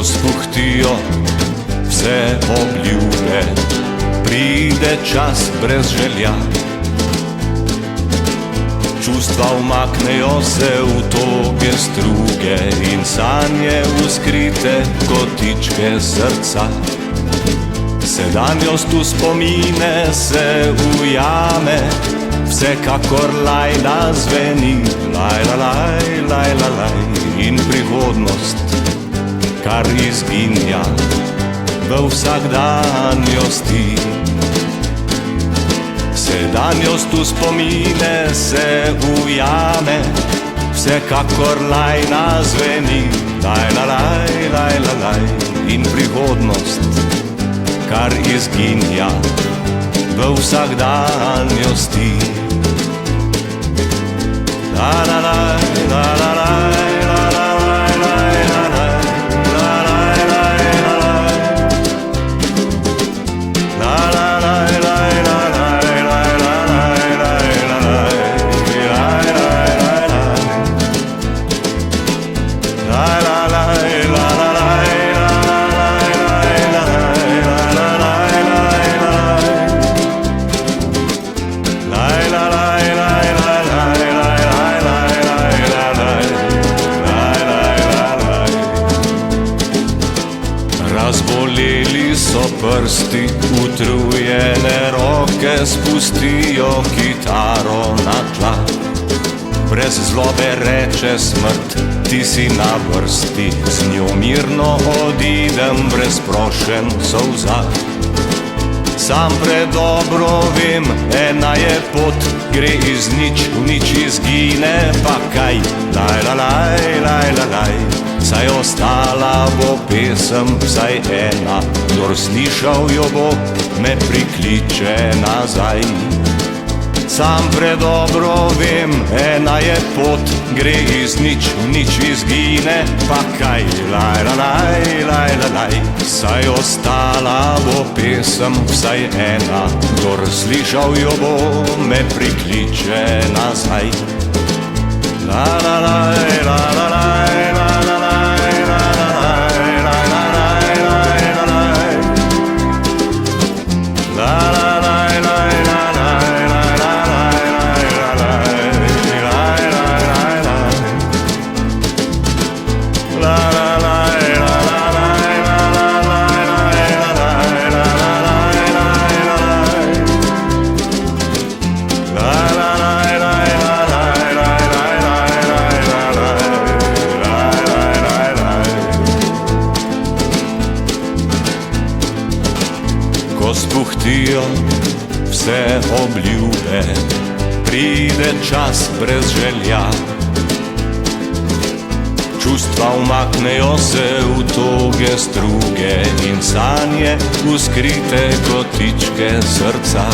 spuhtijo vse obljube, pride čas brez želja. Čustva umaknejo se v toge struge in sanje v skrite kotičke srca. Sedanjost v spomine se ujame, vsekakor lajna zveni, laj, in prihodnost, kar izginja v vsakdanjosti. Sedanjost v spomine se ujame, vsekakor lajna zveni, laj, in prihodnost, kar izginja v vsakdanjosti. Razboleli so prsti, utrujene roke spustijo kitaro na tla. Brez zlobe reče smrt, ti si na vrsti, z njo mirno odidem brez prošenj solza. Sam predobro vem, ena je pot, gre iz nič v nič izgine, pa kaj, laj, saj ostala bo pesem, vsaj ena, kdor slišal jo bo, me prikliče nazaj. Sam predobro vem, ena je pot, gre iz nič v nič izgine, pa kaj, laj, saj ostala bo pesem, vsaj ena, kdor slišal jo bo, me prikliče nazaj. Ko spuhtijo vse obljube, pride čas brez želja. Čustva umaknejo se v toge struge in sanje v skrite kotičke srca.